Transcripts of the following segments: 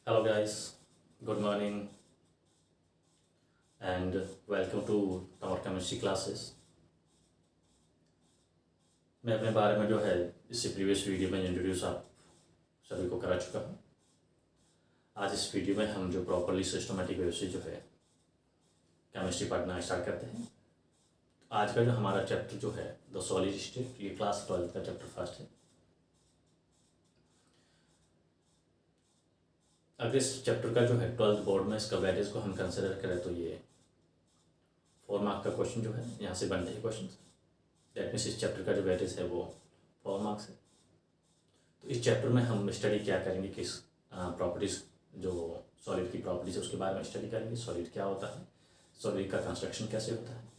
Hello guys, good morning and welcome to our chemistry classes. मैं अपने बारे में जो है इससे प्रीवियस वीडियो में इंट्रोड्यूस आप सभी को करा चुका हूँ। आज इस वीडियो में हम जो प्रॉपरली सिस्टमेटिक वे से जो है केमिस्ट्री पढ़ना स्टार्ट करते हैं। आज का जो हमारा चैप्टर जो है द सॉलिड स्टेट, ये क्लास 12 का चैप्टर फर्स्ट है। अगर इस चैप्टर का जो है 12th बोर्ड में इसका वेटेज को हम कंसिडर करें तो ये 4 मार्क का क्वेश्चन जो है यहाँ से बनते हैं क्वेश्चन। दैट मीन्स इस चैप्टर का जो वेटेज है वो 4 मार्क्स है। तो इस चैप्टर में हम स्टडी क्या करेंगे, किस प्रॉपर्टीज़ जो सॉलिड की प्रॉपर्टीज़ है उसके बारे में स्टडी करेंगे। सॉलिड क्या होता है, सॉलिड का कंस्ट्रक्शन कैसे होता है,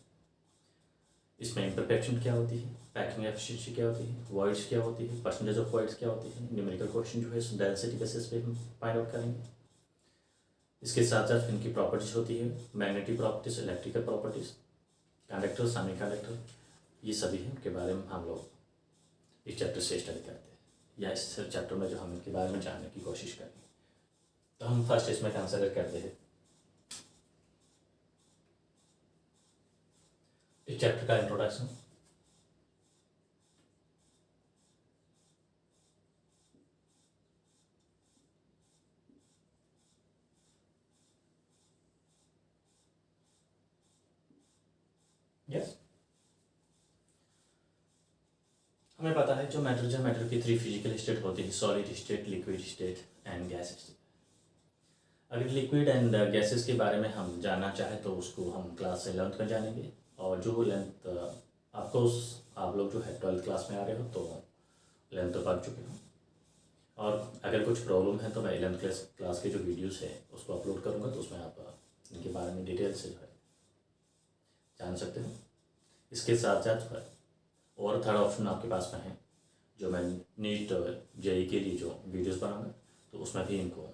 इसमें इम्परफेक्शन क्या होती है, पैकिंग एफिशिएंसी क्या होती है, वॉइड्स क्या होती है, परसेंटेज ऑफ वॉइड्स क्या होती है, न्यूमेरिकल क्वेश्चन जो है डेंसिटी बेसिस पे हम फाइंड आउट करेंगे। इसके साथ साथ इनकी प्रॉपर्टीज़ होती है, magnetic properties, electrical properties, conductor, semi conductor, ये सभी हैं उनके बारे में हम लोग इस चैप्टर से स्टडी करते हैं, या इस चैप्टर में जो हम इनके बारे में जानने की कोशिश करेंगे। तो हम फर्स्ट इसमें कंसिडर करते हैं इस चैप्टर का इंट्रोडक्शन। यस, हमें पता है जो मैटर की 3 फिजिकल स्टेट होती है, solid state, liquid state and gas state. अगर लिक्विड एंड गैसेस के बारे में हम जानना चाहें तो उसको हम क्लास 11th में जानेंगे, और जो लेंथ आपको आप लोग जो है 12th क्लास में आ रहे हो तो लेंथ तो पढ़ चुके हो। और अगर कुछ प्रॉब्लम है तो मैं 11th क्लास के जो वीडियोस है उसको अपलोड करूँगा, तो उसमें आप इनके बारे में डिटेल से जो है जान सकते हो। इसके साथ साथ और थर्ड ऑप्शन आपके पास में है, जो मैं नीट जेई के लिए जो वीडियोस बनाऊंगा तो उसमें भी इनको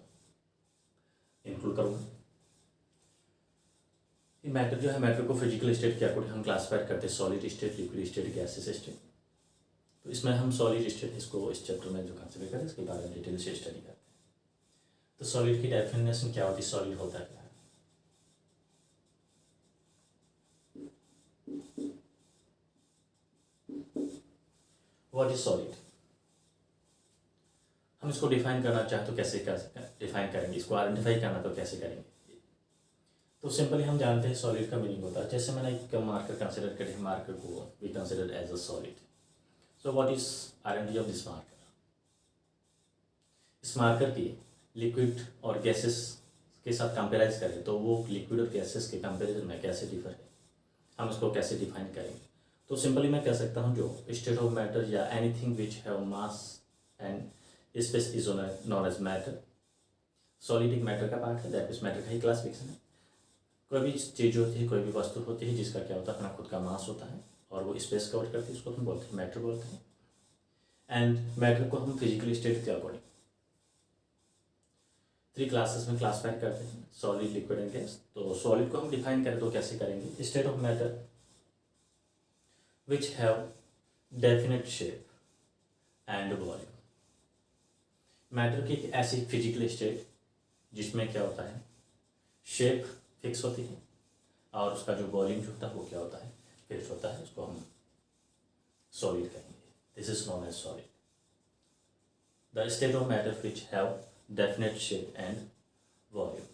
इंक्लूड करूँगा। ये मैटर जो है, मैटर को फिजिकल स्टेट के अकॉर्डिंग हम क्लासीफाई करते हैं, solid state, liquid state, gases state. तो इसमें हम सॉलिड स्टेट इसको इस चैप्टर में जो कंसिडर करें इसके बारे में डिटेल से स्टडी करते हैं। तो सॉलिड की डेफिनेशन क्या होती है, सॉलिड होता क्या है। व्हाट इज सॉलिड, हम इसको डिफाइन करना चाहें तो कैसे डिफाइन करेंगे, इसको आइडेंटिफाई करना तो कैसे करेंगे। तो सिंपली हम जानते हैं सॉलिड का मीनिंग होता है, जैसे मैंने एक मार्कर कंसिडर करें, मार्कर को we consider as a solid. So what is identity of this marker. इस मार्कर की लिक्विड और गैसेस के साथ कंपेराइज करें तो वो लिक्विड और गैसेस के कंपेरिजन में कैसे डिफर है, हम उसको कैसे डिफाइन करेंगे। तो सिंपली मैं कह सकता हूँ जो स्टेट ऑफ मैटर या anything which have mass and space is known as matter. Solid एक मैटर का पार्ट है, दैट मीन्स मैटर का ही क्लासिफिकेशन है। कोई भी चीज़ होती है, कोई भी वस्तु होती है जिसका क्या होता है, अपना खुद का मास होता है और वो स्पेस कवर करती है, उसको हम बोलते हैं मैटर बोलते हैं। एंड मैटर को हम फिजिकल स्टेट के अकॉर्डिंग 3 क्लासेस में क्लासीफाई करते हैं, सॉलिड, लिक्विड एंड गैस। तो सॉलिड को हम डिफाइन करें तो कैसे करेंगे, state of matter which have definite shape and volume. Matter की एक ऐसी फिजिकल स्टेट जिसमें क्या होता है, शेप फिक्स होती है और उसका जो वॉल्यूम जो होता है वो क्या होता है, फिक्स होता है, उसको हम सॉलिड कहेंगे। This is known as solid, the state of matter which have definite shape and volume.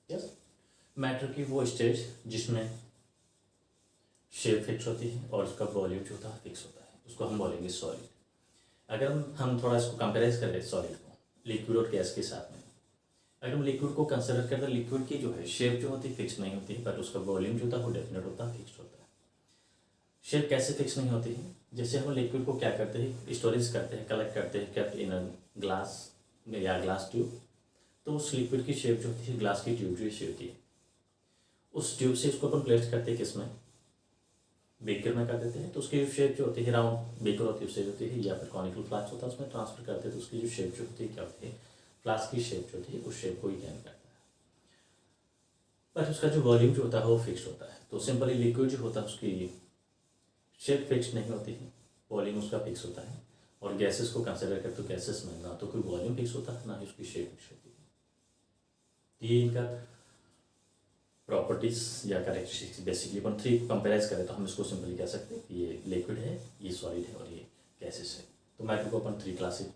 Yes, matter की वो स्टेट जिसमें शेप फिक्स होती है और उसका वॉल्यूम जो होता है फिक्स होता है, उसको हम बोलेंगे सॉलिड। अगर हम थोड़ा इसको कंपेराइज करें सॉलिड को लिक्विड और गैस के साथ में, अगर हम लिक्विड को कंसिडर करें तो लिक्विड की जो है शेप जो होती है फिक्स नहीं होती, बट उसका वॉल्यूम जो होता है वो डेफिनेट होता है, फिक्स होता है। शेप कैसे फिक्स नहीं होती है? जैसे हम लिक्विड को क्या करते हैं, स्टोरेज करते हैं, कलेक्ट करते हैं, केप्ट इन ग्लास या ग्लास ट्यूब, तो उस लिक्विड की शेप जो होती है ग्लास की ट्यूब जैसी होती है। उस ट्यूब से इसको अपन प्लेस करते हैं किसमें, बेकर में कर देते हैं, तो उसकी शेप जो होती है राउंड बेकर होती है उससे होती है, या फिर कॉनिकल फ्लास्क होता है उसमें ट्रांसफर करते हैं, तो उसकी जो शेप जो होती है क्या होती है, फ्लास्क की शेप जो होती है उस शेप को ही टेन करता है। पर उसका जो वॉल्यूम जो होता है वो फिक्स होता है। तो सिंपली लिक्विड जो होता है उसकी शेप फिक्स नहीं होती है, वॉल्यूम उसका फिक्स होता है। और गैसेस को कंसिडर करें तो गैसेस में ना तो कोई वॉल्यूम फिक्स होता है, ना ही उसकी शेप फिक्स होती है। ये इनका प्रॉपर्टीज या कैरेक्टरिस्टिक्स बेसिकली अपन थ्री कंपेराइज करें तो हम इसको सिंपली कह सकते हैं कि ये लिक्विड है, ये सॉलिड है और ये गैसेस है। तो मैटर को अपन थ्री क्लासिक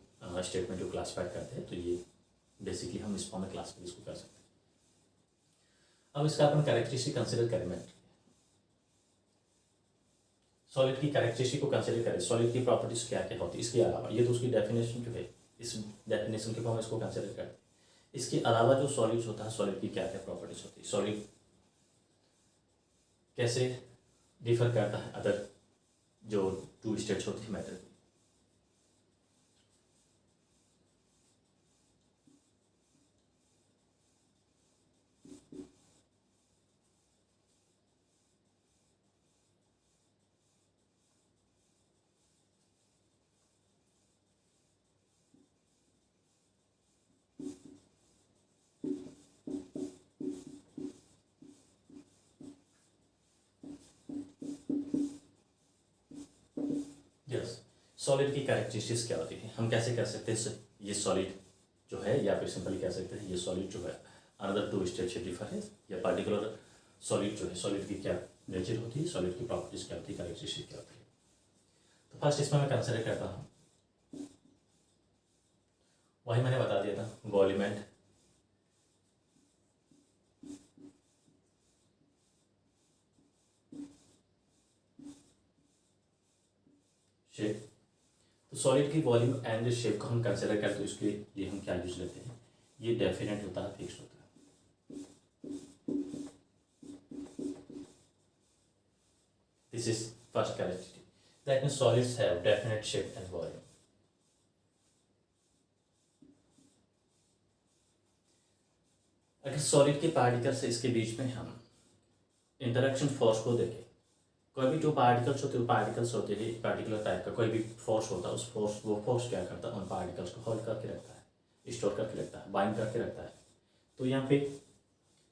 स्टेटमेंट जो क्लासिफाइड करते हैं, तो ये बेसिकली हम इस फॉर्म में क्लासिफाई इसको कर सकते हैं। अब इसका अपन कैरेक्टरिस्टिक कंसिडर करें, मैटर सॉलिड की कैरेक्टरिस्टिक को कंसिडर करें, सॉलिड की प्रॉपर्टीज क्या क्या होती है इसके अलावा, ये तो उसकी डेफिनेशन जो है इस डेफिनेशन के फॉर्म इसको कंसिडर करते हैं। इसके अलावा जो सॉलिड्स होता है, सॉलिड की क्या क्या प्रॉपर्टीज होती है, सॉलिड कैसे डिफर करता है अदर जो टू स्टेट्स होती है मैटर की। यस, सॉलिड की कैरेक्टरिस्टिक्स क्या होती है, हम कैसे कह सकते हैं ये सॉलिड जो है, या फिर सिंपली कह सकते हैं ये सॉलिड जो है अनदर टू स्टेट से डिफर है, या पर्टिकुलर सॉलिड जो है सॉलिड की क्या नेचर होती है, सॉलिड की प्रॉपर्टीज क्या होती है, कैरेक्टरिस्टिक क्या होती है। तो फर्स्ट इसमें मैं कंसिडर करता हूँ, वही मैंने बता दिया था, वॉल्यूम एंड शेप। तो सॉलिड की वॉल्यूम एंड शेप को हम कंसिडर करते हैं, तो इसके लिए हम क्या यूज लेते हैं, ये डेफिनेट होता है, फिक्स होता है। This is first characteristic, that means solids have definite shape and volume. अगर सॉलिड के पार्टिकल से इसके बीच में हम इंटरेक्शन फोर्स को देखें, कोई भी जो पार्टिकल्स होते हैं पार्टिकुलर टाइप का कोई भी फोर्स होता है, वो फोर्स क्या करता है, उन पार्टिकल्स को होल्ड करके रखता है, स्टोर करके रखता है, बाइंड करके रखता है। तो यहाँ पे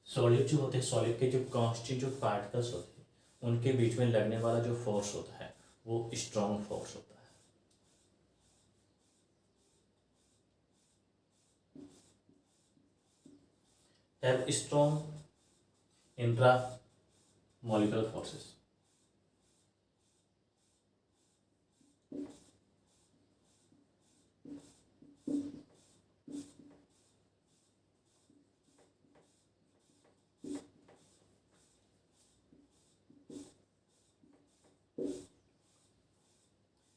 सॉलिड जो होते हैं, सॉलिड के जो कॉन्स्टिट्यूट पार्टिकल्स होते हैं उनके बीच में लगने वाला जो फोर्स होता है वो स्ट्रॉन्ग फोर्स होता है। Have strong intra molecular forces.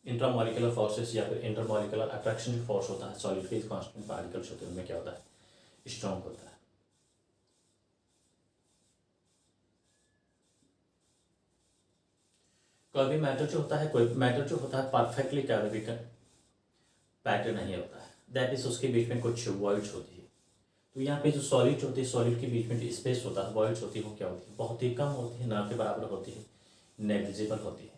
Intramolecular forces या फिर इंटरमॉलिक्यूलर अट्रैक्शन जो फोर्स होता है सॉलिड के कांस्टेंट पार्टिकल्स होते हैं उनमें क्या होता है, स्ट्रॉन्ग होता है। कोई भी मैटर जो होता है, कोई मैटर जो होता है परफेक्टली कैलोरिकल पैटर्न नहीं होता है, दैट इज उसके बीच में कुछ वॉइड्स होती है। तो यहाँ पे जो सॉलिड होती है, सॉलिड के बीच में जो स्पेस होता है, वॉइड्स होती है, वो क्या होती है, बहुत ही कम होती है, ना के बराबर होती है, नेग्लिजिबल होती है।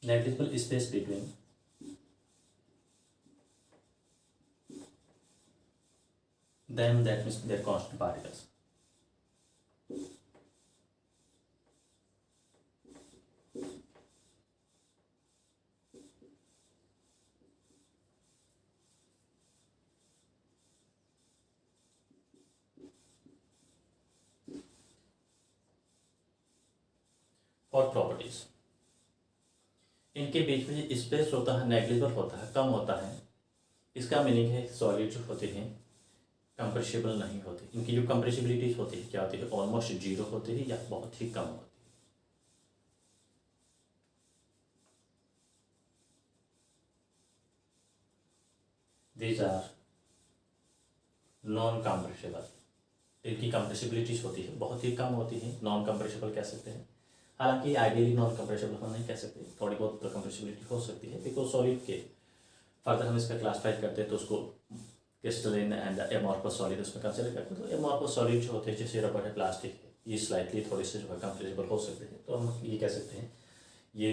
Negligible space between them, that means their constant particles. For properties, इनके बीच में जो स्पेस होता है नेग्लिजिबल होता है, कम होता है। इसका मीनिंग है सॉलिड जो होते हैं कंप्रेसिबल नहीं होती। इनकी जो कंप्रेसिबिलिटीज होती है क्या होती है, ऑलमोस्ट जीरो होती है या बहुत ही कम होती है। These are non compressible. इनकी कंप्रेसिबिलिटीज होती है बहुत ही कम होती है, नॉन कंप्रेसिबल कह सकते हैं। हालांकि आइडियली नॉन कंप्रेसिबल हम नहीं कह सकते, थोड़ी बहुत कंप्रेसिबिलिटी हो सकती है, बिकॉज सॉलिड के फर्दर हम इसका क्लासिफाई करते हैं तो उसको क्रिस्टलाइन एंड एमॉर्फस सॉलिड उसमें कंसिडर करते हैं। तो एमॉर्फस सॉलिड जो होते हैं जैसे रबर है, प्लास्टिक है, ये स्लाइटली थोड़े से जो है कंप्रेसिबल हो सकते हैं। तो हम ये कह सकते हैं ये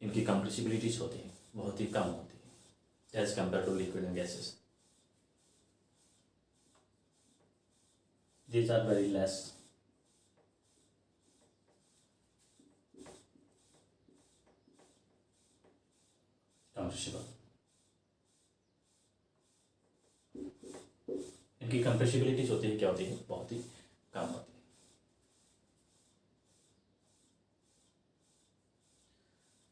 इनकी कंप्रेसिबिलिटीज होती हैं बहुत ही कम होती है as compare to liquid and gases. These are very less compressible. इनकी कंप्रेसिबिलिटीज होती है क्या होती है, बहुत ही कम होती है।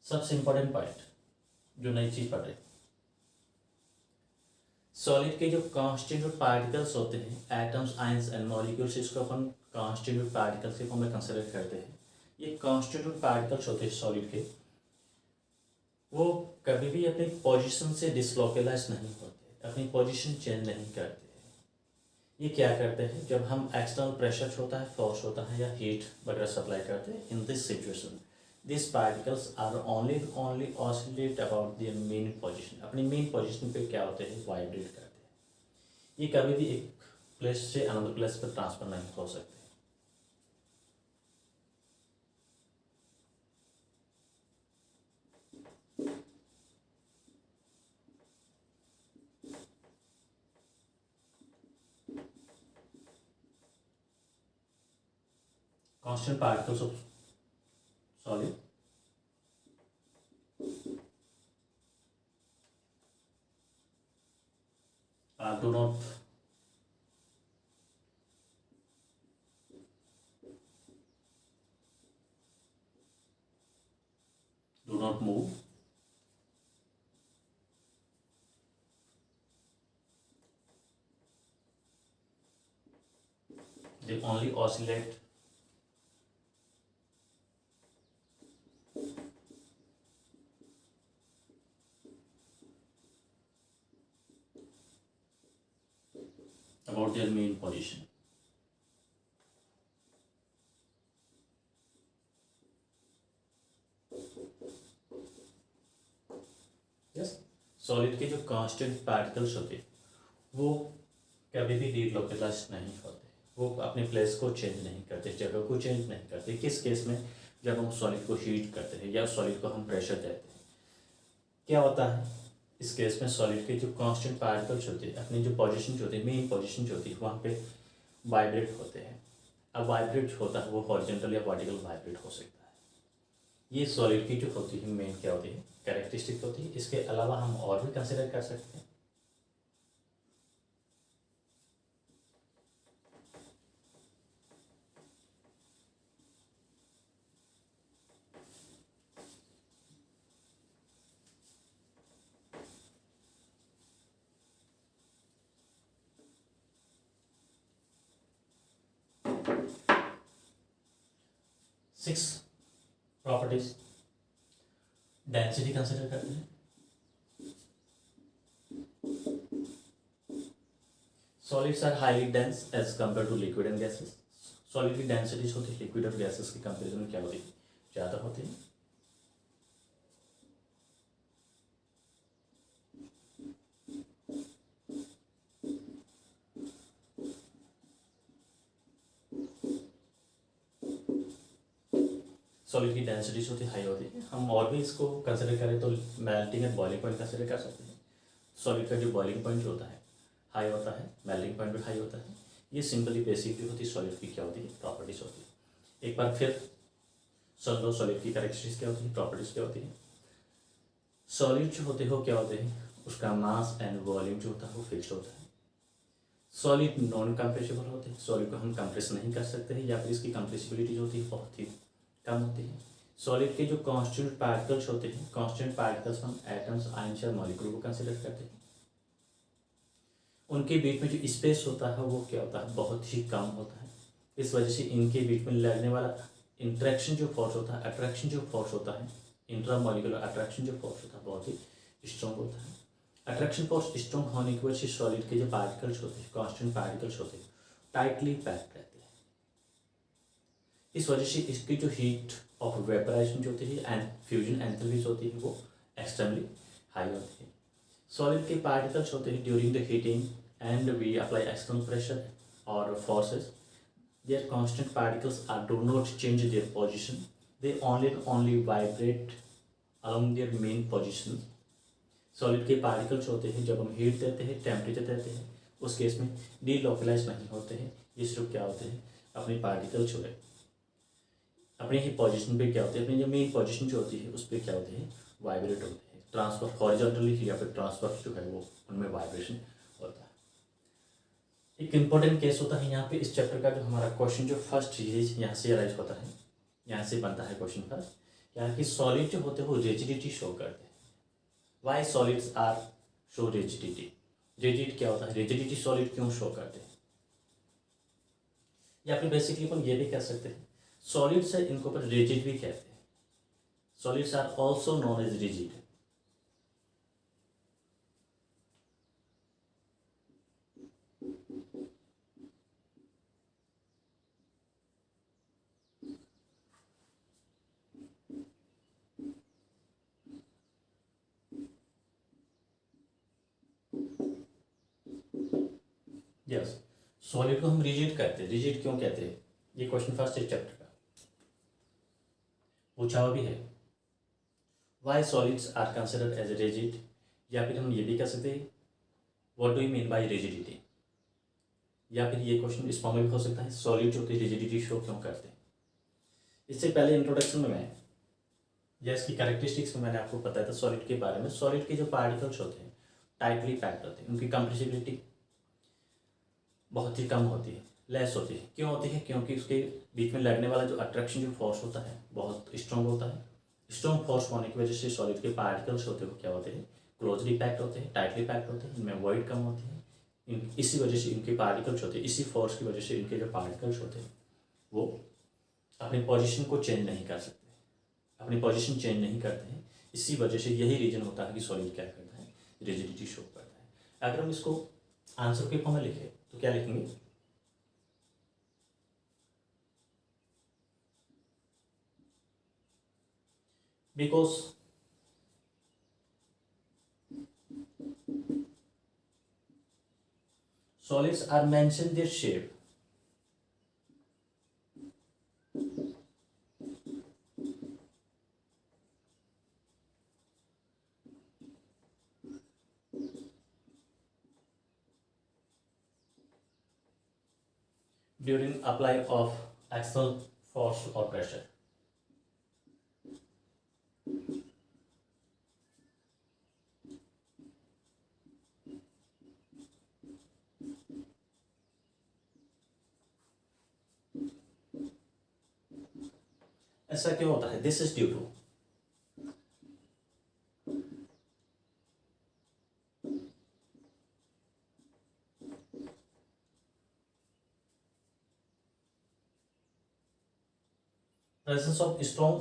सबसे इंपॉर्टेंट पॉइंट जो नई चीज पढ़ रहे, सॉलिड के जो कॉन्स्टिट्यूट पार्टिकल्स होते हैं, एटम्स, आयंस एंड मॉलिक्यूल्स, इसको अपन कॉन्स्टिट्यूट पार्टिकल्स के फॉर्म में कंसिडर करते हैं। ये कॉन्स्टिट्यूट पार्टिकल्स होते हैं सॉलिड के, वो कभी भी अपनी पोजीशन से डिसलोकेलाइज नहीं होते, अपनी पोजीशन चेंज नहीं करते। ये क्या करते हैं, जब हम एक्सटर्नल प्रेशर होता है, फोर्स होता है या हीट वगैरह सप्लाई करते हैं, in this situation this particles are only oscillate about their mean position. अपनी मेन पोजीशन पे क्या होते हैं, वाइब्रेट करते हैं। ये कभी भी एक प्लेस से अनदर प्लेस पर ट्रांसफर नहीं हो सकते। Constant particles of solid do not move, they only oscillate about their main position. Yes, solid के जो कांस्टेंट पार्टिकल्स होते हैं वो कभी भी डिलोकेलाइज नहीं होते, वो अपने प्लेस को चेंज नहीं करते, जगह को चेंज नहीं करते। किस केस में, जब हम सॉलिड को हीट करते हैं या सॉलिड को हम प्रेशर देते हैं, क्या होता है इस केस में, सॉलिड के जो कांस्टेंट पार्टिकल्स होते हैं अपनी जो पोजीशन जो होती है, मेन पोजीशन जो होती है, वहाँ पे वाइब्रेट होते हैं। अब वाइब्रेट होता है वो हॉरिजॉन्टल या वर्टिकल वाइब्रेट हो सकता है। ये सॉलिड की जो होती है मेन क्या होती है, कैरेक्टरिस्टिक होती है। इसके अलावा हम और भी कंसिडर कर सकते हैं। सिक्स प्रॉपर्टीज, डेंसिटी कंसिडर करते हैं। Solids are highly dense as compare to liquid and gases. Solid की डेंसिटीज होती है लिक्विड और गैसेस के कंपेरिजन में क्या होती है, ज़्यादा होती है। सॉलिड की डेंसिटीज होती है हाई होती है। हम और भी इसको कंसिडर करें तो melting and boiling point consider कर सकते हैं। सॉलिड का जो बॉइलिंग पॉइंट होता है हाई होता है, मेल्टिंग पॉइंट भी हाई होता है। ये सिंपली बेसिकली होती है सॉलिड की क्या होती है, प्रॉपर्टीज होती है। एक बार फिर सुन लो सॉलिड की कैरेक्टरिस्टिक्स क्या होती है, प्रॉपर्टीज क्या होती है। सॉलिड जो होते हो क्या होते हैं, उसका मास एंड वॉल्यूम जो होता है वो फिक्स्ड होता है। सॉलिड नॉन कंप्रेसिबल होते हैं, सॉलिड को हम कंप्रेस नहीं कर सकते हैं या फिर इसकी कंप्रेसिबिलिटी जो होती है बहुत ही कम होती है। सॉलिड के जो कांस्टेंट पार्टिकल्स होते हैं, कांस्टेंट पार्टिकल्स हम एटम्स, आयंस या मॉलिक्यूल को कंसिडर करते हैं। उनके बीच में जो स्पेस होता है वो क्या होता है, बहुत ही कम होता है। इस वजह से इनके बीच में लगने वाला इंट्रैक्शन जो फोर्स होता है, अट्रैक्शन जो फोर्स होता है, इंट्रामॉलिक्यूलर अट्रैक्शन जो फोर्स होता है बहुत ही स्ट्रॉन्ग होता है। अट्रैक्शन फोर्स स्ट्रॉन्ग होने की वजह से सॉलिड के जो पार्टिकल्स होते हैं, कांस्टेंट पार्टिकल्स होते हैं, टाइटली पैक्ड रहते हैं। इस वजह से इसकी जो हीट ऑफ वेपराइजेशन जो होती है एंड फ्यूजन एंथैल्पीज होती है वो एक्सट्रीमली हाई होती है। सॉलिड के पार्टिकल्स होते हैं during the heating and we apply external pressure और forces, their constant particles do not change their position, they only vibrate along their main position. Solid के पार्टिकल्स होते हैं जब हम हीट देते हैं, टेम्परेचर देते हैं, उस केस में डीलोकलाइज नहीं होते हैं, ये सिर्फ क्या होते हैं अपनी पार्टिकल्स जो है अपनी ही पोजीशन पे क्या होते हैं, अपनी जो मेन पोजीशन जो होती है उस पर क्या होते हैं वाइब्रेट होते हैं, ट्रांसफर हॉरिजॉन्टली या फिर ट्रांसफर जो है वो उनमें वाइब्रेशन होता है। एक इम्पॉर्टेंट केस होता है यहाँ पे इस चैप्टर का, जो हमारा क्वेश्चन जो फर्स्ट यहाँ से अराइज होता है, यहाँ से बनता है क्वेश्चन फर्स्ट, यहाँ की सॉलिड जो होते हैं वो रिजिडिटी शो करते हैं। Why solids are show rigidity, rigid क्या होता है, रिजिडिटी सॉलिड क्यों शो करते हैं, या फिर बेसिकली अपन ये भी कह सकते हैं सॉलिड्स है इनको पर रिजिड भी कहते हैं, solids are also known as rigid. Yes, solid को हम रिजिड कहते हैं। रिजिड क्यों कहते हैं, ये क्वेश्चन फर्स्ट है चैप्टर का, पूछा हुआ भी है। Why solids are considered as rigid, या फिर हम ये भी कह सकते हैं what do you mean by rigidity, या फिर ये क्वेश्चन इस फॉर्म में भी हो सकता है सॉलिड जो होती है रिजिडिटी शो क्यों करते हैं। इससे पहले इंट्रोडक्शन में मैं या इसकी कैरेक्टरिस्टिक्स में मैंने आपको बताया था सॉलिड के बारे में। सॉलिड के जो पार्टिकल्स होते हैं टाइटली पैक्ड होते हैं, उनकी कंप्रेसिबिलिटी बहुत ही कम होती है, लेस होती है। क्यों होती है, क्योंकि उसके बीच में लगने वाला जो अट्रैक्शन जो फोर्स होता है बहुत स्ट्रॉन्ग होता है। स्ट्रॉन्ग फोर्स होने की वजह से सॉलिड के पार्टिकल्स होते हैं वो क्या होते हैं, क्लोजली पैक्ड होते हैं, टाइटली पैक्ड होते हैं, इनमें वॉइड कम होती है। इसी वजह से इनके पार्टिकल्स होते हैं, इसी फोर्स की वजह से इनके जो पार्टिकल्स होते हैं वो अपनी पोजीशन को चेंज नहीं कर सकते, अपनी पोजीशन चेंज नहीं करते हैं। इसी वजह से यही रीजन होता है कि सॉलिड क्या करता है, रिजिडिटी शो करता है। अगर हम इसको आंसर के फॉर्म में लिखें तो क्या लिखेंगे, because solids are mentioned their shape during apply of external force or pressure. ऐसा क्यों होता है, this is due to presence of strong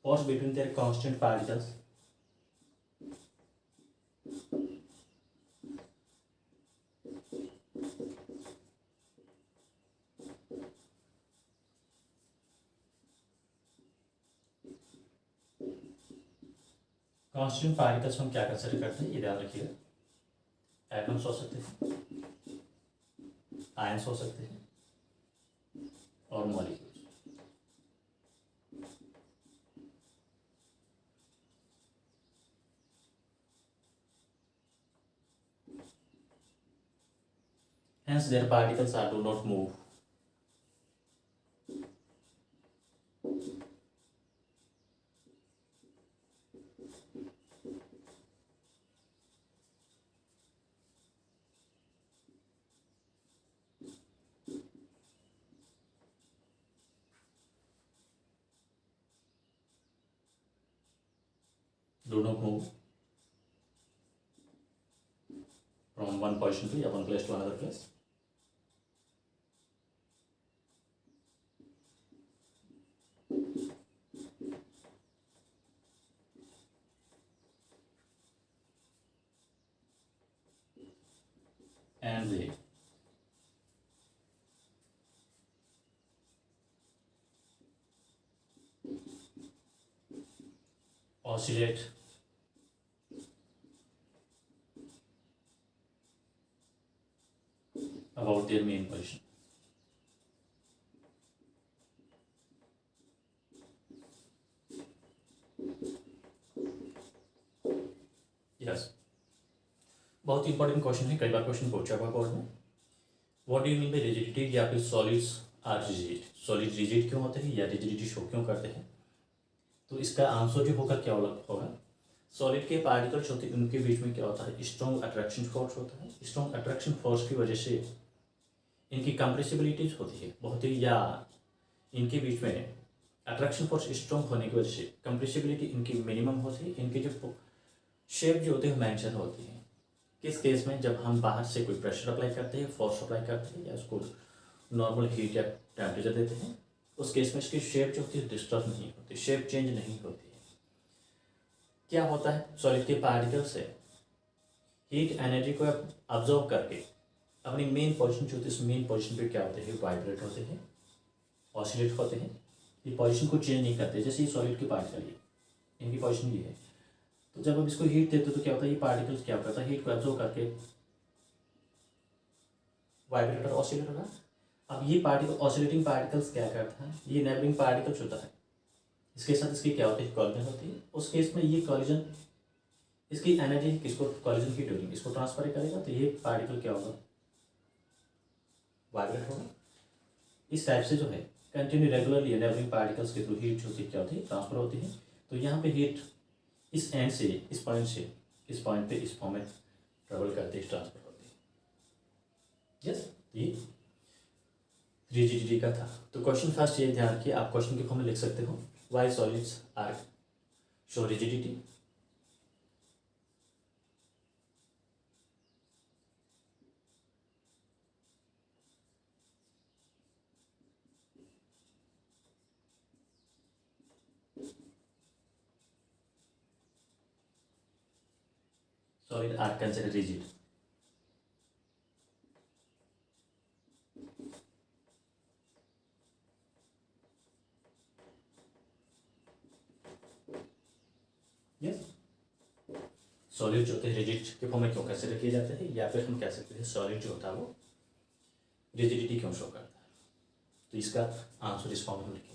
force between their constant particles constant particles हम क्या कंसिडर करते हैं, ये ध्यान रखिएगा। एटम्स हो सकते हैं, आयंस हो सकते हैं और molecules. Hence their particles do not move. do not move from one position to one place to another place. And they oscillate about their main position. Yes, बहुत इंपॉर्टेंट क्वेश्चन है, कई बार क्वेश्चन पूछा हुआ बोर्ड में. What do you mean by rigidity, या फिर solids are rigid. Solid rigid क्यों होते हैं या रिजिडिटी शो क्यों करते हैं? तो इसका आंसर जो होगा क्या होगा, सॉलिड के पार्टिकल्स होते हैं उनके बीच में क्या होता है, स्ट्रॉन्ग अट्रैक्शन फोर्स होता है. स्ट्रॉन्ग अट्रैक्शन फोर्स की वजह से इनकी कंप्रेसिबिलिटीज होती है बहुत ही, या इनके बीच में अट्रैक्शन फोर्स स्ट्रॉन्ग होने की वजह से कंप्रेसिबिलिटी इनकी मिनिमम होती है. इनकी जो शेप जो होती है मेंशन होती है. किस केस में, जब हम बाहर से कोई प्रेशर अप्लाई करते हैं, फोर्स अप्लाई करते हैं, या उसको नॉर्मल हीट या टेम्परेचर देते हैं, उस केस में इसकी शेप जो होती है डिस्टर्ब नहीं होती, शेप चेंज नहीं होती है. क्या होता है, सॉलिड के पार्टिकल से हीट एनर्जी को अब्जॉर्ब करके अपनी मेन पोजीशन जो होती है, उस मेन पोजीशन पे क्या होते हैं, वाइब्रेट होते हैं, ऑसिलेट होते हैं. ये पोजीशन को चेंज नहीं करते. जैसे ये सॉलिड के पार्टिकल है, इनकी पोजीशन ये है, तो जब हम इसको हीट देते तो क्या होता है, ये पार्टिकल्स क्या करता है, हीट को एब्जॉर्ब करके वाइब्रेट और ऑसिलेट होगा. अब ये पार्टिकल, ऑसिलेटिंग पार्टिकल्स क्या करता है, ये नेबरिंग पार्टिकल्स होता है, इसके साथ इसकी क्या होती है, कॉलिजन होती है. उस केस में ये कॉलिजन, इसकी एनर्जी किसको, कॉलिजन की ड्यूरिंग इसको ट्रांसफर करेगा, तो ये पार्टिकल क्या होगा, वाइब्रेट होगा. इस टाइप से जो है कंटिन्यू रेगुलरली नेबरिंग पार्टिकल्स के थ्रू हीट जो होती है क्या होती है, ट्रांसफर होती है. तो यहाँ पे हीट इस एंड से इस पॉइंट पे इस फॉर्म में ट्रेवल करती है, ट्रांसफर होती है. यस, ये रिजिडिटी का था. तो क्वेश्चन फर्स्ट ये ध्यान रखिए, आप क्वेश्चन के फॉर्म में लिख सकते हो, why solids are show rigidity. Solid are considered rigid. Yes. Solid जो होते हैं रिजिड के फॉर्म में क्यों कंसिडर किए जाते हैं, या फिर हम कह सकते हैं सॉलिड जो होता है वो रिजिडिटी क्यों शो करता है. तो इसका आंसर इस फॉर्म में हम लिखेंगे.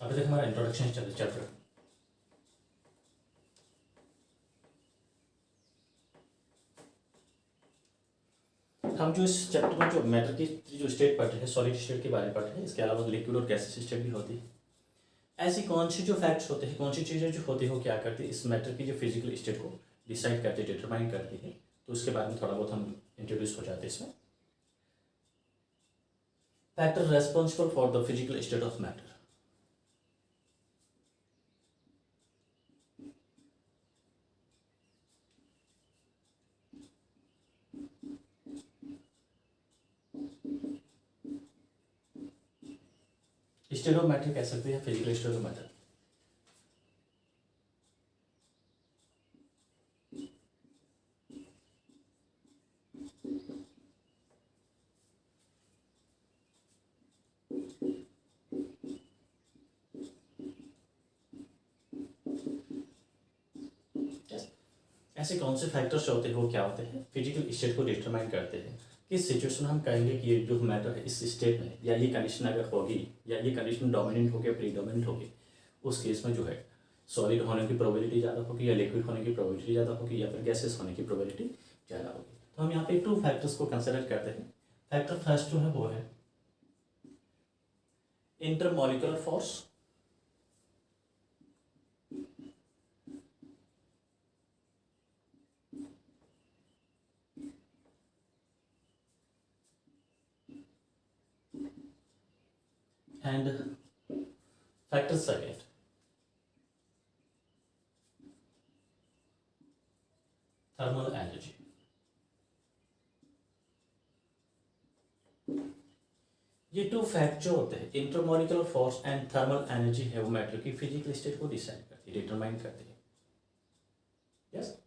अभी तक हमारा इंट्रोडक्शन चल चैप्टर. हम जो इस चैप्टर में जो मैटर की जो स्टेट पढ़ रहे हैं, सॉलिड स्टेट के बारे में पढ़ रहे हैं, इसके अलावा लिक्विड और गैसेस स्टेट भी होती है. ऐसी कौन सी जो फैक्ट्स होते हैं, कौन सी चीज़ें जो होती है वो क्या करती है, इस मैटर की जो फिजिकल स्टेट को डिसाइड करती है, डिटरमाइन करती है. तो उसके बारे में थोड़ा बहुत हम इंट्रोड्यूस हो जाते हैं इसमें. Factor responsible for the physical state of matter. State of matter कह सकते हैं, फिजिकल स्टेट ऑफ मैटर. ऐसे कौन से फैक्टर्स होते हैं, वो क्या होते हैं, फिजिकल स्टेट को डिटरमाइन करते हैं. किस सिचुएशन हम कहेंगे कि ये जो मैटर है इस स्टेट में, या ये कंडीशन अगर होगी, या ये कंडीशन डोमिनेंट होगी, प्रीडोमिनेंट होगी, उस केस में जो है सॉलिड होने की प्रोबेबिलिटी ज़्यादा होगी, या लिक्विड होने की प्रोबेबिलिटी ज़्यादा होगी, या फिर गैसेस होने की प्रोबेबिलिटी ज़्यादा होगी. तो हम यहाँ पे 2 फैक्टर्स को कंसिडर करते हैं. फैक्टर फर्स्ट जो है वो है intermolecular force. And factor second, thermal energy. ये टू फैक्ट जो होते हैं, intermolecular force and thermal energy है, वो मैटर की फिजिकल स्टेट को डिसाइड करती है, डिटरमाइन करती है। यस,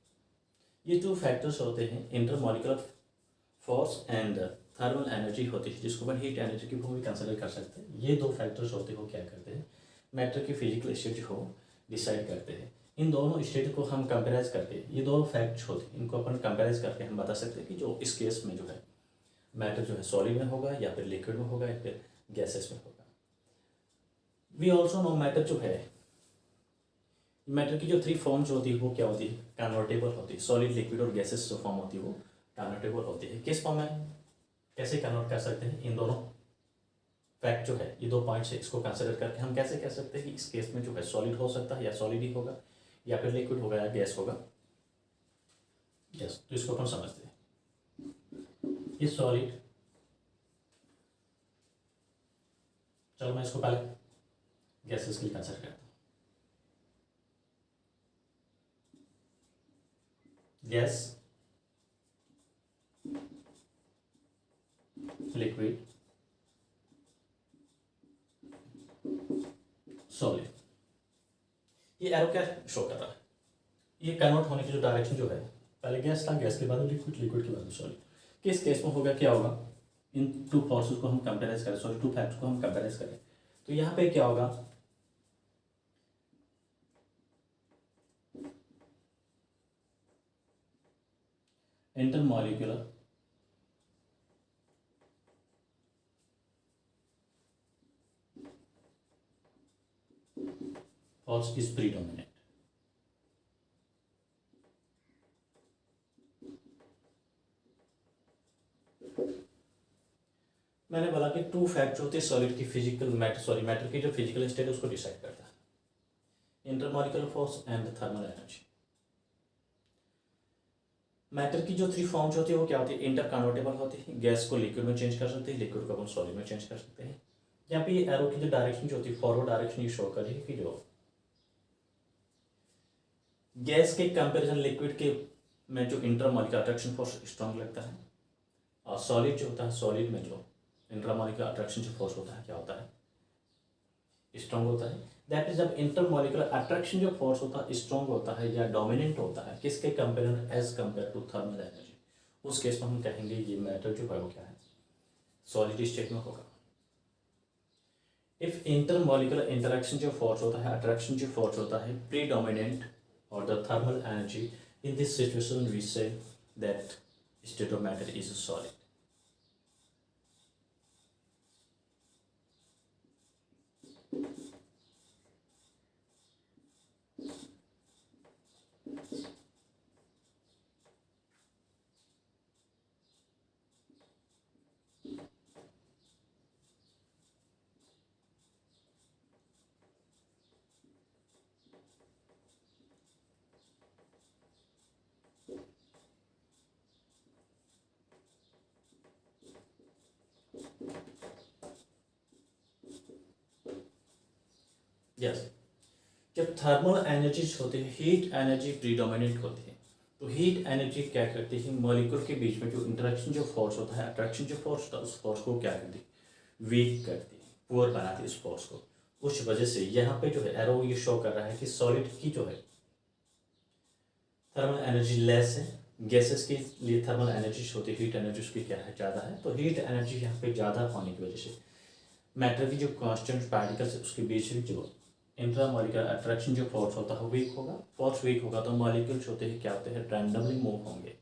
ये टू फैक्टर्स होते हैं, intermolecular force and thermal energy होती है, जिसको अपन हीट एनर्जी की भी कंसिडर कर सकते हैं। ये दो फैक्टर्स होते हो क्या करते हैं, मैटर की फिजिकल स्टेट जो हो डिसाइड करते हैं। इन दोनों स्टेट को हम कंपेराइज करके, ये दोनों फैक्ट्स होते हैं, इनको अपन कंपेराइज करके हम बता सकते हैं कि जो इस केस में जो है मैटर जो है सॉलिड में होगा या फिर लिक्विड में होगा या फिर गैसेस में होगा। वी ऑल्सो नो मैटर जो है, मैटर की जो थ्री फॉर्म्स होती है वो क्या होती है, कन्वर्टेबल होती है। सॉलिड, लिक्विड और गैसेस जो फॉर्म होती है वो कन्वर्टेबल होती है। किस फॉर्म में कैसे कन्वर्ट कर सकते हैं, इन दोनों फैक्ट जो है, ये दो पॉइंट्स है, इसको कंसिडर करके हम कैसे कह सकते हैं कि इस केस में जो है सॉलिड हो सकता है या सॉलिड ही होगा या फिर लिक्विड होगा या गैस होगा। यस, तो इसको अपन समझते हैं। ये सॉलिड, चलो मैं इसको पहले गैसेस के लिए कंसिडर करता हूँ। Gas, liquid, solid. ये एरो क्या शो कर रहा है, ये कन्वर्ट होने की जो डायरेक्शन जो है, पहले गैस था, गैस के बाद लिक्विड, लिक्विड के बाद सॉलिड। किस केस में होगा, क्या होगा, इन टू फोर्सेस को हम कंपेराइज करें, सॉरी टू फैक्ट्स को हम कंपेराइज करें, तो यहाँ पे क्या होगा, इंटरमॉलिक्यूलर फोर्स इज प्रीडोमिनेंट। मैंने बोला कि टू फैक्ट जो होते हैं सॉलिड की फिजिकल मैटर की जो फिजिकल स्टेट है उसको डिसाइड करता है, intermolecular force and thermal energy. Matter की जो थ्री फॉर्म्स होती है वो क्या होती है, इंटर कन्वर्टेबल होती है। गैस को लिक्विड में चेंज कर सकते हैं, लिक्विड को अपन सॉलिड में चेंज कर सकते हैं। यहाँ पे एरो की जो डायरेक्शन जो होती है, फॉरवर्ड डायरेक्शन, ये शो कर रही है कि जो गैस के कंपैरिजन लिक्विड के में जो इंटरमॉलिक्यूलर अट्रैक्शन फोर्स स्ट्रॉन्ग लगता है, और सॉलिड जो होता है, सॉलिड में जो इंटरमॉलिक्यूलर अट्रैक्शन जो फोर्स होता है क्या होता है, स्ट्रॉन्ग होता है। दैट इज जब इंटरमॉलिक्यूलर अट्रैक्शन जो फोर्स होता है स्ट्रॉन्ग होता है या डोमिनेंट होता है, किसके comparison, as compare to thermal energy, उस केस में हम कहेंगे ये मैटर जो है वो क्या है, सॉलिड स्टेट में होगा। इफ इंटरमॉलिक्यूलर इंटरेक्शन जो फोर्स होता है, अट्रैक्शन जो फोर्स होता है प्रीडोमिनेंट और the thermal energy, in this situation we say that state of matter is solid. Yes, जब थर्मल एनर्जीज होती है, हीट एनर्जी प्रीडोमिनेंट होती है, तो हीट एनर्जी क्या करती है, मॉलिक्यूल के बीच में जो इंटरेक्शन जो फोर्स होता है, अट्रैक्शन जो फोर्स होता है, उस फोर्स को क्या करती है, वीक करती है, पुअर बनाती है इस फोर्स को। उस वजह से यहाँ पे जो है एरो ये शो कर रहा है कि सॉलिड की जो है थर्मल एनर्जी लेस है, गैसेस के लिए थर्मल एनर्जी होती है, हीट एनर्जी उसकी क्या है, ज़्यादा है। तो हीट एनर्जी यहाँ पे ज़्यादा होने की वजह से मैटर की जो कॉन्स्टेंट पार्टिकल्स है उसके बीच में जो इंट्रामॉलिक्यूलर अट्रैक्शन जो फोर्स होता है वीक होगा। फोर्स वीक होगा तो मॉलिक्यूल्स होते हैं क्या होते हैं, रैंडमली मूव होंगे।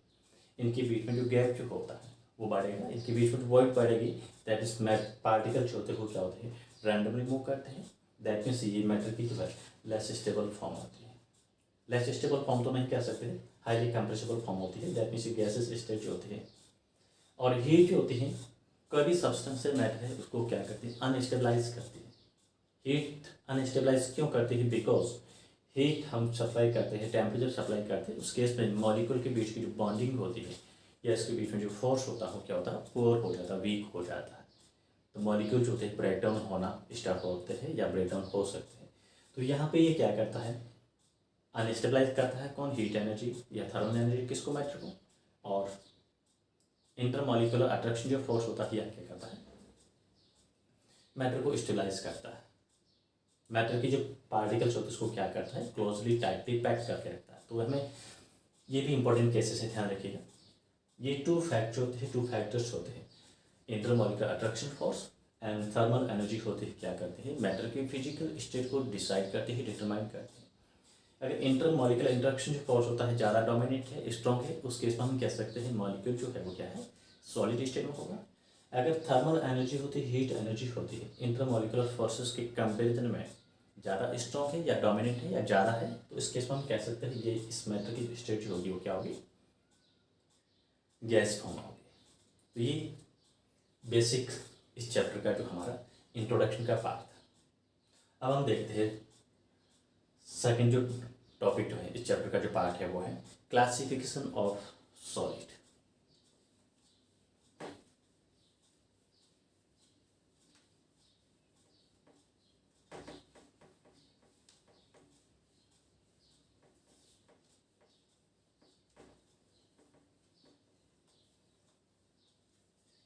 इनके बीच में जो गैप जो होता है वो बढ़ेगा, इनके बीच में वॉइड बढ़ेगी। दैट इज पार्टिकल्स होते हैं वो क्या होते हैं, रैंडमली मूव करते हैं। दैट मीन्स ये मैटर की जो है लेस स्टेबल फॉर्म होती है। लेस स्टेबल फॉर्म तो नहीं कह सकते, हाईली कंप्रेसिबल फॉर्म होती है। दैट मीन्स ये गैसेस स्टेट जो होती है, और हीट जो होती है कभी सब्सटेंस से मैटर है उसको क्या करती है, अनस्टेबलाइज करती है। हीट अनस्टेबलाइज क्यों करती है, बिकॉज हीट हम सप्लाई करते हैं, टेम्परेचर सप्लाई करते हैं, उस केस में मॉलिक्यूल के बीच की जो बॉन्डिंग होती है या इसके बीच में जो फोर्स होता है क्या होता है, पुअर हो जाता है, वीक हो जाता है। तो मॉलिक्यूल जो होते हैं ब्रेक डाउन होना स्टार्ट होते हैं या ब्रेक डाउन हो सकते हैं। तो यहाँ पे ये क्या करता है, अनस्टेबलाइज करता है कौन, हीट एनर्जी या थर्मल एनर्जी किसको, मैटर को। और इंटरमॉलिक्यूलर अट्रैक्शन जो फोर्स होता है यह क्या करता है, मैटर को स्टेबलाइज करता है। मैटर के जो पार्टिकल्स होते हैं उसको क्या करता है, क्लोजली टाइटली पैक करके रखता है। तो हमें ये भी इंपॉर्टेंट केसेस है, ध्यान रखिएगा। ये टू फैक्टर्स होते हैं, intermolecular attraction force and thermal energy होती है, क्या करते हैं, मैटर के फिजिकल स्टेट को डिसाइड करते हैं, डिटरमाइन करते हैं। अगर इंटरमॉलिक्यूलर इंटरेक्शन जो फोर्स होता है ज़्यादा डोमिनेट है, स्ट्रॉन्ग है, उस केस में हम कह सकते हैं मॉलिक्यूल जो है वो क्या है, सॉलिड स्टेट में होगा। अगर थर्मल एनर्जी होती है, हीट एनर्जी होती है, इंटरमॉलिक्यूलर फोर्सेस के कंपेरिजन में ज़्यादा स्ट्रॉन्ग है या डोमिनेट है या ज़्यादा है, तो इस केस में हम कह सकते हैं ये इस मैटर की स्टेट जो होगी वो क्या होगी, गैस फॉर्म होगी। तो ये बेसिक इस चैप्टर का जो हमारा इंट्रोडक्शन का पार्ट था। अब हम देखते हैं सेकंड जो टॉपिक जो है इस चैप्टर का जो पार्ट है वो है क्लासिफिकेशन ऑफ सॉलिड।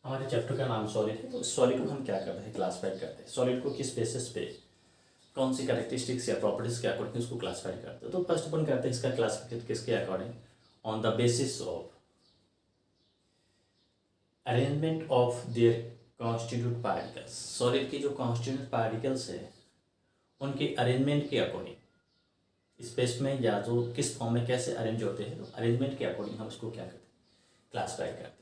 हमारे चैप्टर का नाम सॉलिड है, तो सॉलिड को हम क्या करते हैं, क्लासिफाई करते हैं। सॉलिड को किस बेसिस पे, कौन सी कैरेक्टरिस्टिक्स या प्रॉपर्टीज के अकॉर्डिंग उसको क्लासिफाई करते हैं। तो फर्स्ट अपन करते हैं इसका क्लासिफिकेशन किसके according, on the basis of arrangement of there constitute particles. Solid के जो कॉन्स्टिट्यूट पार्टिकल्स है उनके अरेंजमेंट के अकॉर्डिंग, स्पेस में या जो किस फॉर्म में कैसे अरेंज होते हैं, तो अरेंजमेंट के अकॉर्डिंग हम इसको क्या करते हैं, क्लासिफाई करते हैं।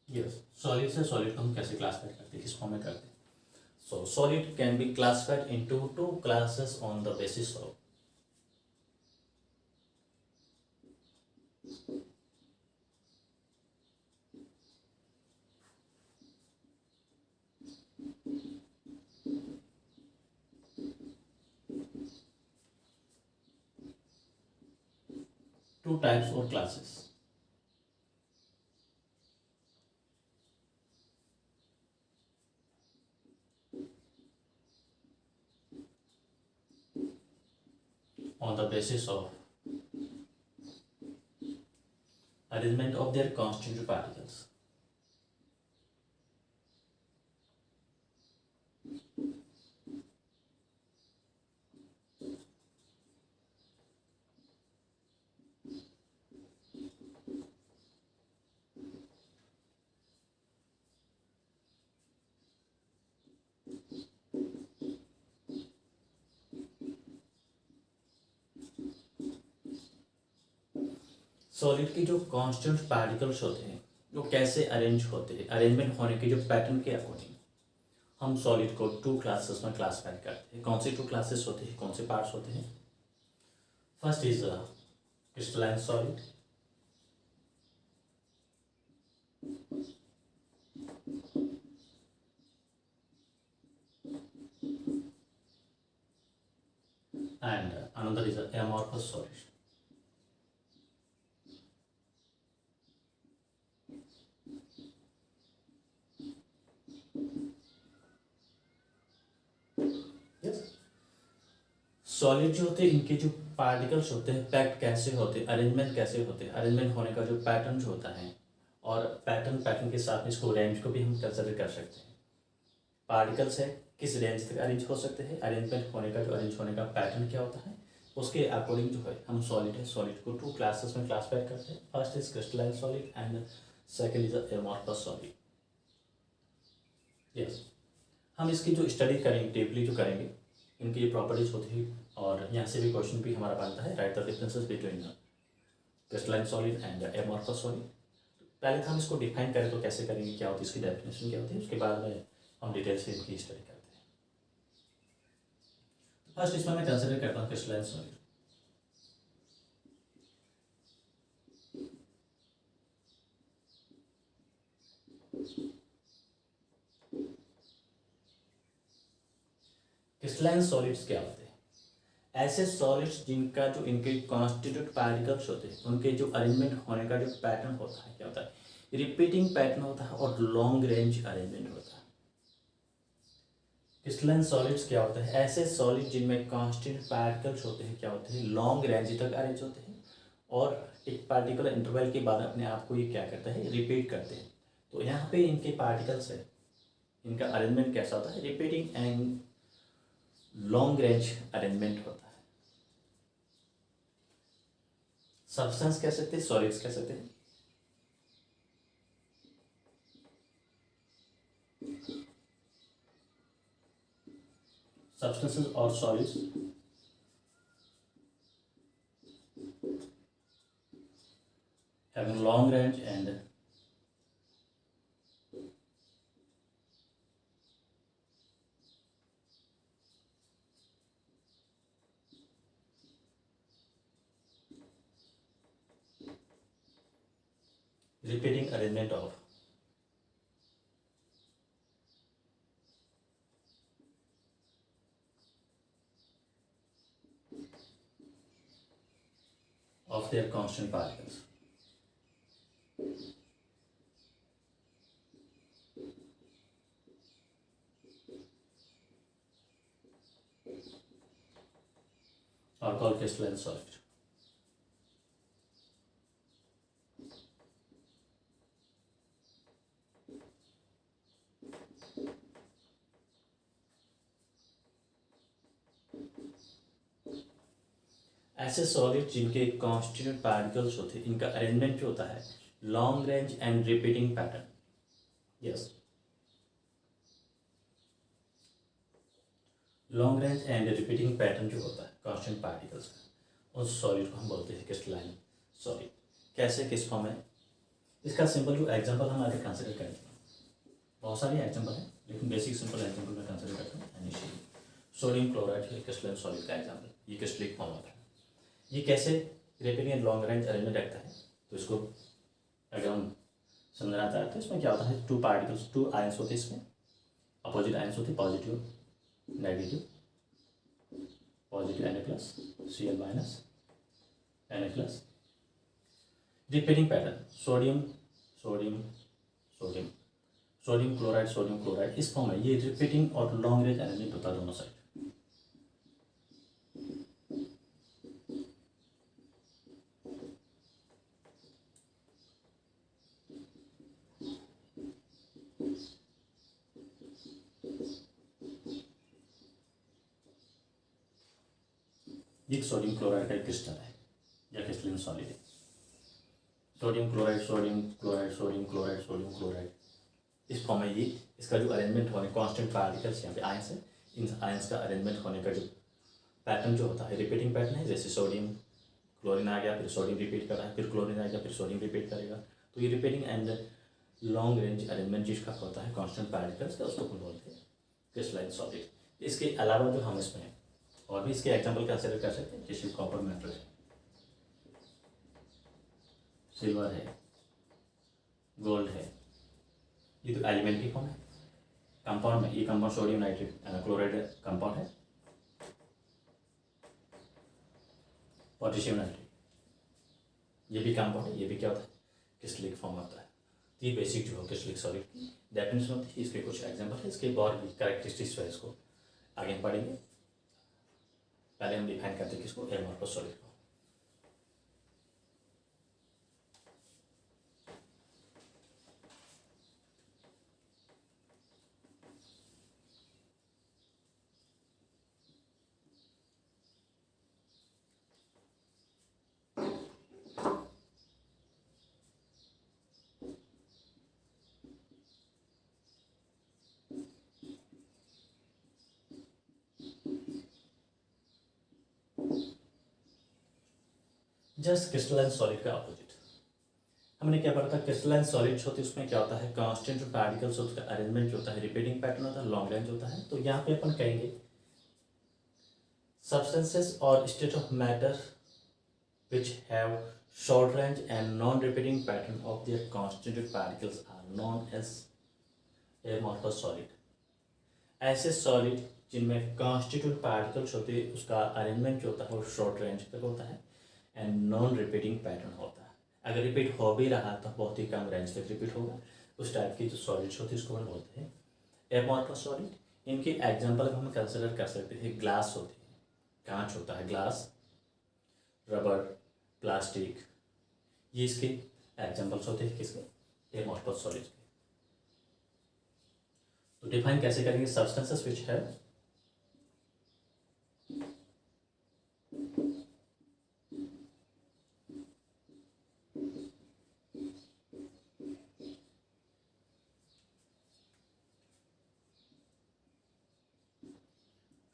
यस, सॉलिड से सॉलिड को हम कैसे क्लासिफाई करते हैं, किस फॉर्म में करते हैं। सो solid can be classified into two classes on the basis of two types or classes. On the basis of arrangement of their constituent particles. Solid के जो कांस्टेंट पार्टिकल्स होते हैं वो कैसे अरेंज होते हैं, अरेंजमेंट होने के जो पैटर्न के अकॉर्डिंग हम सॉलिड को टू क्लासेस में क्लासिफाई करते हैं। कौन सी टू क्लासेस होते हैं, कौन से पार्ट्स होते हैं। First is crystalline solid, and another is amorphous solid. Solid जो होते हैं इनके जो पार्टिकल्स होते हैं पैक्ड कैसे होते हैं, अरेंजमेंट कैसे होते हैं, अरेंजमेंट होने का जो पैटर्न जो होता है, और पैटर्न के साथ में इसको रेंज को भी हम कंसिडर कर सकते हैं। पार्टिकल्स है किस रेंज तक अरेंज हो सकते हैं, अरेंजमेंट होने का जो अरेंज होने का पैटर्न क्या होता है, उसके अकॉर्डिंग जो है हम सॉलिड को टू क्लासेस में क्लासिफाई करते हैं। First is crystalline solid and second is amorphous solid. Yes, हम इसकी जो स्टडी करेंगे डीपली जो करेंगे, इनकी प्रॉपर्टीज होती है, और यहाँ से भी क्वेश्चन भी हमारा बनता है, right the differences between crystalline solid and amorphous solid. पहले तो हम इसको डिफाइन करें तो कैसे करेंगे, क्या होती है इसकी डेफिनेशन क्या होती है, उसके बाद में हम डिटेल से इनकी स्टडी करते हैं। फर्स्ट इसमें मैं कंसिडर करता हूँ क्रिस्टलाइन सॉलिड। क्रिस्टलाइन सॉलिड्स क्या होते हैं? ऐसे सॉलिड्स जिनका जो इनके कॉन्स्टिट्यूट पार्टिकल्स होते हैं उनके जो अरेंजमेंट होने का जो पैटर्न होता है क्या होता है? रिपीटिंग पैटर्न होता है और लॉन्ग रेंज अरेंजमेंट होता है। क्रिस्टलाइन सॉलिड्स क्या होता है? ऐसे सॉलिड जिनमें कॉन्स्टेंट पार्टिकल्स होते हैं क्या होते हैं? लॉन्ग रेंज तक अरेंज होते हैं और एक पार्टिकुलर इंटरवल के बाद अपने आप को ये क्या करता है? रिपीट करते हैं। तो यहाँ पे इनके पार्टिकल्स है, इनका अरेंजमेंट कैसा होता है? Repeating and long range arrangement होता है। सब्सटेंस कह सकते हैं, सॉलिड्स कह सकते हैं। Substances or solids having long range and repeating arrangement of their constant particles. Are called crystalline solid. ऐसे सॉलिड जिनके कॉन्स्टिट्यूट पार्टिकल्स होते हैं इनका अरेंजमेंट जो होता है long range and repeating pattern. Yes, long range and repeating pattern जो होता है कांस्टेंट पार्टिकल्स का, उस सॉलिड को हम बोलते हैं क्रिस्टलाइन सॉलिड। कैसे, किस फॉर्म है? इसका सिंपल जो एग्जांपल हम आगे कंसिडर करेंगे। बहुत सारे एग्जांपल हैं लेकिन बेसिक सिंपल एग्जांपल में कंसिडर करते हैं। इनिशियली सोडियम क्लोराइड है क्रिस्टलाइन सॉलिड का एग्जांपल, ये क्रिस्टलिक फॉर्म होता है। ये कैसे repeating and long range arrangement रखता है? तो इसको अगर हम समझना चाहते हैं तो इसमें क्या होता है? टू पार्टिकल्स, टू आयंस होते हैं, इसमें अपोजिट आयंस होते हैं, positive negative, positive Na plus Cl minus Na plus. Repeating pattern sodium sodium sodium sodium chloride इस फॉर्म में ये रिपीटिंग और लॉन्ग रेंज अरेंजमेंट होता है दोनों साइड। ये सोडियम क्लोराइड का क्रिस्टल है या क्रिस्टलाइन सॉलिड है। Sodium chloride sodium chloride sodium chloride sodium chloride इस फॉर्म में ये इसका जो अरेंजमेंट होने कांस्टेंट पार्टिकल्स यहाँ पे आयंस है, इन आयंस का अरेंजमेंट होने का जो पैटर्न जो होता है रिपीटिंग पैटर्न है। जैसे सोडियम क्लोरीन आ गया, फिर सोडियम रिपीट कर रहा है, फिर क्लोरीन आ गया, फिर सोडियम रिपीट करेगा। तो ये repeating and long range arrangement जिसका होता है कांस्टेंट पार्टिकल्स का, उसको बोलते हैं क्रिस्टलाइन सॉलिड। इसके अलावा जो हम इसमें और भी इसके एग्जाम्पल कंसिडर कर सकते हैं, जैसे कॉपर मेटल है, सिल्वर है, गोल्ड है। ये तो एलिमेंट की फॉर्म है। कंपाउंड में ये compound sodium nitrate chloride compound है, पोटेशियम नाइट्रेट ये भी कंपाउंड है, ये भी क्या होता है? क्रिस्टलिक फॉर्म होता है। तो ये बेसिक जो है क्रिस्टलिक सॉलिड की डेफिनेशन होती है। इसके कुछ एग्जाम्पल है, इसके और भी कैरेक्टरिस्टिक्स है, इसको आगे हम पढ़ेंगे। पहले हम डिफाइन करते हैं किसको? एमोर्फस सॉलिड को। जस्ट क्रिस्टलाइन सॉलिड का अपोजिट हमने क्या पढ़ा था? क्रिस्टलाइन सॉलिड्स होती है, उसमें क्या होता है? कांस्टेंट पार्टिकल्स उसका अरेंजमेंट जो होता है रिपीटिंग पैटर्न होता है, लॉन्ग रेंज होता है। तो यहाँ पे अपन कहेंगे substances or state of matter which have short range and non-repeating pattern of their constituent particles are known as amorphous solid। ऐसे सॉलिड जिनमें कॉन्स्टिट्यूंट पार्टिकल्स होते हैं उसका अरेंजमेंट जो होता है वो शॉर्ट रेंज तक होता है एंड नॉन रिपीटिंग पैटर्न होता है। अगर रिपीट हो भी रहा तो बहुत ही कम रेंज तक रिपीट होगा। उस टाइप की जो सॉलिड्स होती है उसको हम बोलते हैं एमॉर्फस सॉलिड। इनकी एग्जांपल हम कंसिडर कर सकते हैं, ग्लास होती है, कांच होता है, ग्लास, रबर, प्लास्टिक, ये इसके एग्जांपल्स होते हैं किसके, एमॉर्फस सॉलिड्स के। तो डिफाइन कैसे करेंगे, सब्सटेंसेस विच है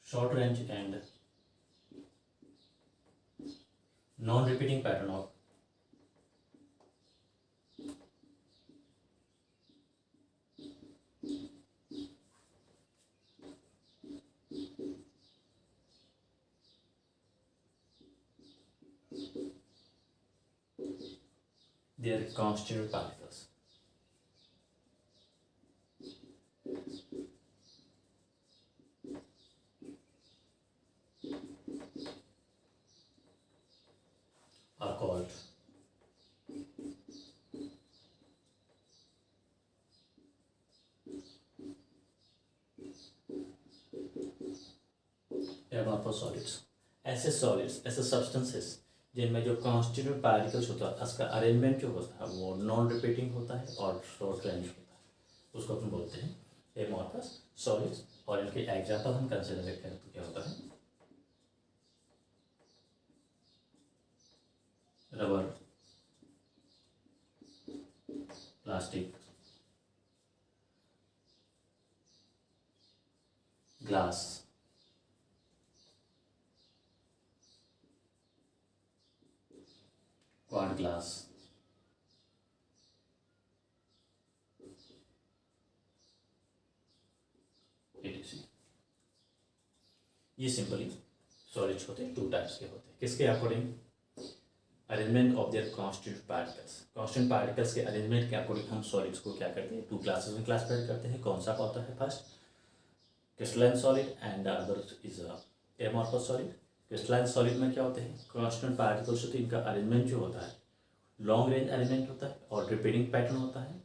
short range and non-repeating pattern of their constituent particles. Are called amorphous solids। ऐसे सॉलिड्स, ऐसे सब्सटेंसेस जिनमें जो कॉन्स्टिट्यूंट पार्टिकल्स होता है उसका अरेंजमेंट जो होता है वो नॉन रिपीटिंग होता है और शॉर्ट रेंज होता है, उसको अपन बोलते हैं एमॉर्फस सॉलिड्स। और इनके एग्जांपल हम कंसिडर करें तो क्या होता है, rubber, plastic, glass, quartz glass, etc। ये सिंपली सॉलिड्स होते हैं, टू टाइप्स के होते हैं, किसके according, arrangement of their constituent particles. Constituent particles के अरेंजमेंट के अकॉर्डिंग हम सॉलिड्स को क्या करते हैं, टू क्लासेस में क्लासिफाइड करते हैं। कौन सा होता है, first crystalline solid and other is amorphous solid. Crystalline solid में क्या होते हैं, कॉन्स्टिट्यूंट पार्टिकल्स होते हैं, इनका अरेंजमेंट जो होता है लॉन्ग रेंज अरेंजमेंट होता है और रिपीटिंग पैटर्न होता है।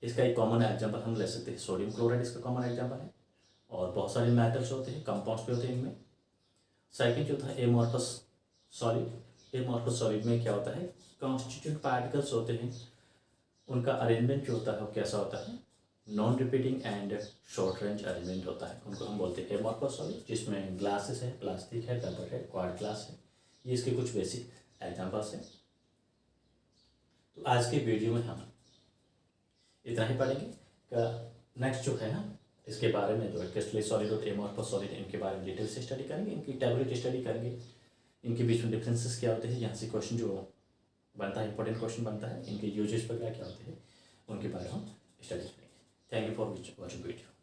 इसका एक कॉमन एग्जांपल हम ले सकते हैं, सोडियम क्लोराइड इसका कॉमन एग्जांपल है। और बहुत सारे मेटल्स होते हैं, कंपाउंड्स भी होते हैं इनमें। सेकंड जो था एमॉर्फस सॉलिड। एमॉर्फस सॉलिड में क्या होता है, कॉन्स्टिट्यूंट पार्टिकल्स होते हैं, उनका अरेंजमेंट जो होता है वो कैसा होता है, non repeating and short range arrangement होता है, उनको हम बोलते हैं एमॉर्फस सॉलिड। जिसमें ग्लासेस है, प्लास्टिक है, रबर है, क्वार्ट ग्लास है, ये इसके कुछ बेसिक एग्जांपल्स हैं। तो आज के वीडियो में हम इतना ही पढ़ेंगे। नेक्स्ट जो है ना, इसके बारे में जो है क्रिस्टलाइन सॉलिड और एमॉर्फस सॉलिड, इनके बारे में डिटेल से स्टडी करेंगे, इनकी टैबलेट स्टडी करेंगे, इनके बीच में डिफरेंसेस क्या होते हैं, यहाँ से क्वेश्चन जो बनता है, इंपॉर्टेंट क्वेश्चन बनता है, इनके यूजेस वगैरह क्या होते हैं, उनके बारे में हम स्टडी करेंगे। Thank you for watching video.